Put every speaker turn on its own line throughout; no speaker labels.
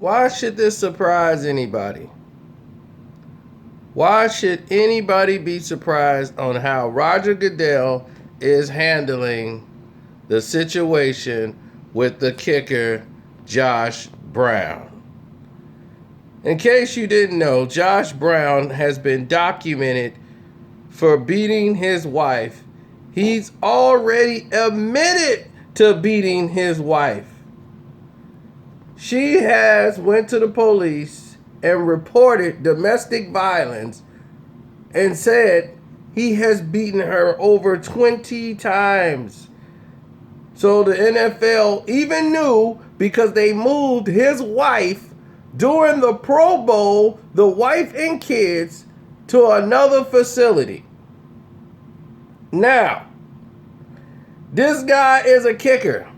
Why should this surprise anybody? Why should anybody be surprised on how Roger Goodell is handling the situation with the kicker, Josh Brown? In case you didn't know, Josh Brown has been documented for beating his wife. He's already admitted to beating his wife. She has went to the police and reported domestic violence and said he has beaten her over 20 times. So the NFL even knew, because they moved his wife during the Pro Bowl, the wife and kids, to another facility. Now, this guy is a kicker.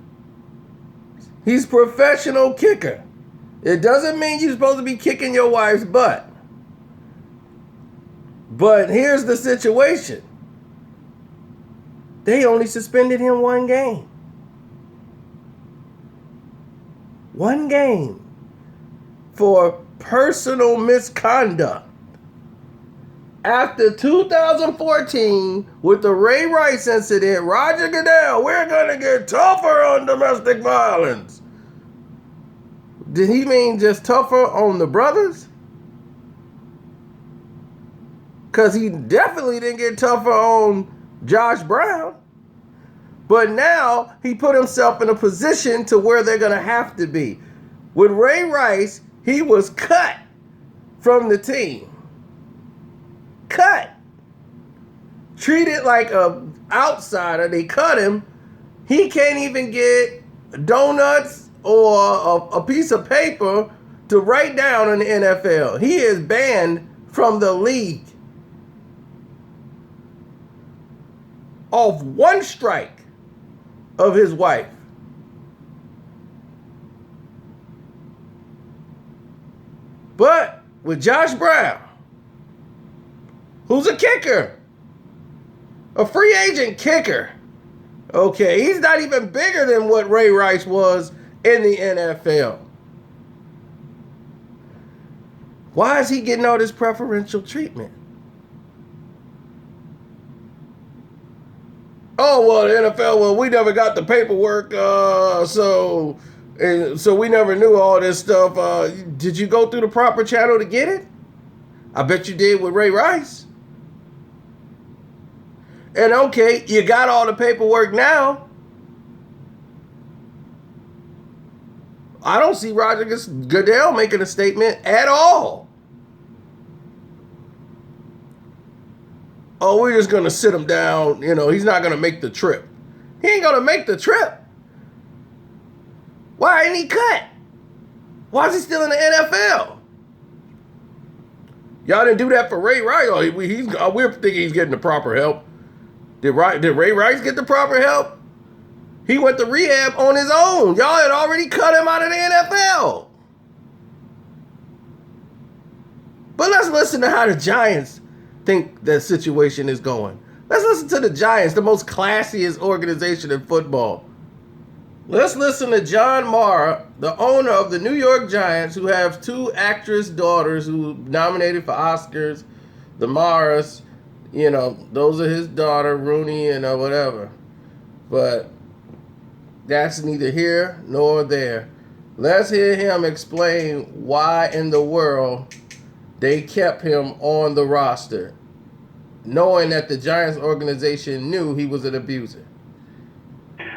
He's a professional kicker. It doesn't mean you're supposed to be kicking your wife's butt. But here's the situation. They only suspended him one game. One game for personal misconduct. After 2014, with the Ray Rice incident, Roger Goodell, we're going to get tougher on domestic violence. Did he mean just tougher on the brothers? Because he definitely didn't get tougher on Josh Brown. But now he put himself in a position to where they're going to have to be. With Ray Rice, he was cut from the team. Cut. Treated like an outsider. They cut him. He can't even get donuts or a piece of paper to write down in the NFL. He is banned from the league off one strike of his wife. But with Josh Brown, who's a kicker, a free agent kicker. Okay, he's not even bigger than what Ray Rice was in the NFL. Why is he getting all this preferential treatment? Oh, well, the NFL, well, we never got the paperwork, so we never knew all this stuff. Did you go through the proper channel to get it? I bet you did with Ray Rice. And okay, you got all the paperwork now. I don't see Roger Goodell making a statement at all. Oh, we're just going to sit him down. You know, he's not going to make the trip. He ain't going to make the trip. Why ain't he cut? Why is he still in the NFL? Y'all didn't do that for Ray Rice. Oh, we're thinking he's getting the proper help. Did Ray Rice get the proper help? He went to rehab on his own. Y'all had already cut him out of the NFL. But let's listen to how the Giants think that situation is going. Let's listen to the Giants, the most classiest organization in football. Let's listen to John Mara, the owner of the New York Giants, who have two actress daughters who nominated for Oscars, the Maras. You know, those are his daughter, Rooney, and whatever. But that's neither here nor there. Let's hear him explain why in the world they kept him on the roster, knowing that the Giants organization knew he was an abuser.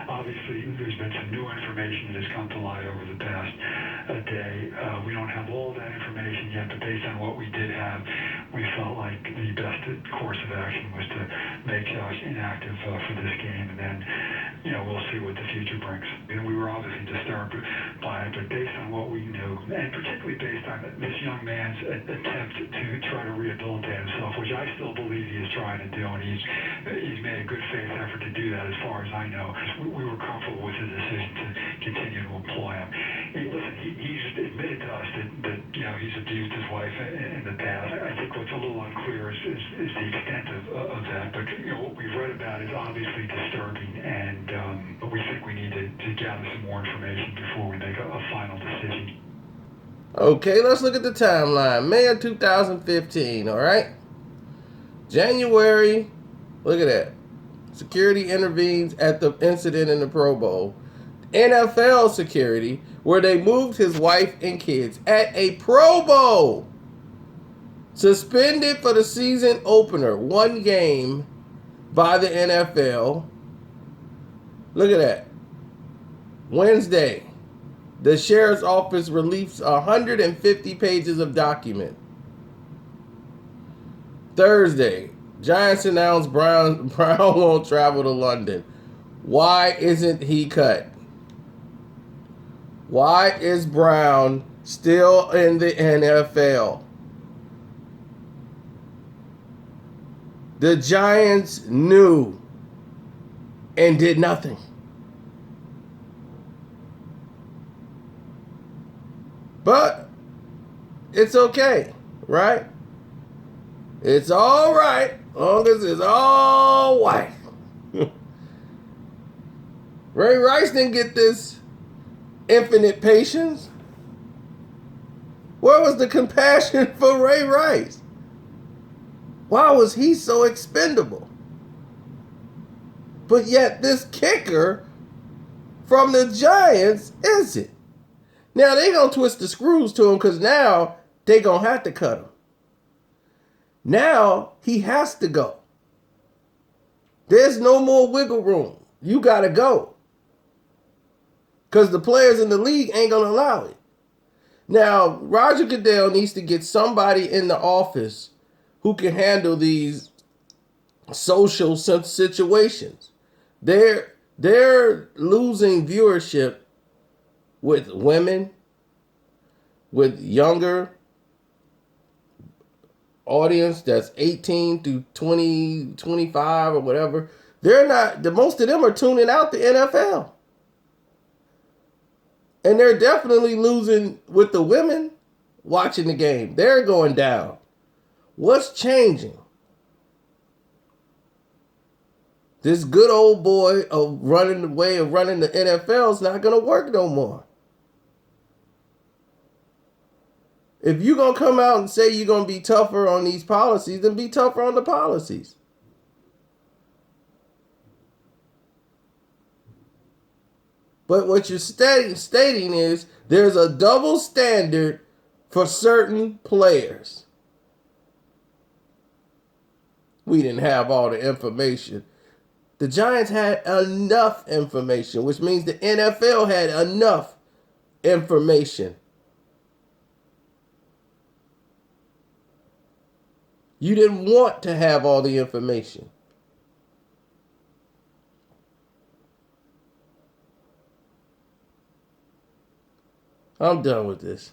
Obviously, there's been some new information that has come to light over the past day. We don't have all that information yet, but based on what we did have, we felt like the best course of action was to make Josh inactive for this game, and then, we'll see what the future brings. And we were obviously disturbed by it, but based on what we knew, and particularly based on this young man's attempt to try to rehabilitate himself, which I still believe he is trying to do, and he's made a good faith effort to do that as far as I know. We were comfortable with his decision to continue to employ him. He's admitted to us that he's abused his wife in the past. I think what's a little unclear is the extent of that. But what we've read about is obviously disturbing, and but we think we need to gather some more information before we make a final decision.
Okay, let's look at the timeline. May of 2015, all right? January, look at that. Security intervenes at the incident in the Pro Bowl. NFL security, where they moved his wife and kids at a Pro Bowl. Suspended for the season opener, one game by the NFL. Look at that. Wednesday, the sheriff's office released 150 pages of document. Thursday, Giants announced Brown won't travel to London. Why isn't he cut? Why is Brown still in the NFL? The Giants knew and did nothing. But it's okay, right? It's all right, long as it's all white. Ray Rice didn't get this infinite patience. Where was the compassion for Ray Rice? Why was he so expendable? But yet this kicker from the Giants isn't. Now they gonna twist the screws to him because now they gonna have to cut him. Now he has to go. There's no more wiggle room. You gotta go. Because the players in the league ain't gonna allow it. Now, Roger Goodell needs to get somebody in the office who can handle these social situations. They're losing viewership with women, with younger audience that's 18 to 20, 25 or whatever. They're not, the most of them are tuning out the NFL. And they're definitely losing with the women watching the game. They're going down. What's changing? This good old boy of running the way of running the NFL is not going to work no more. If you're going to come out and say you're going to be tougher on these policies, then be tougher on the policies. But what you're stating is there's a double standard for certain players. We didn't have all the information. The Giants had enough information, which means the NFL had enough information. You didn't want to have all the information. I'm done with this.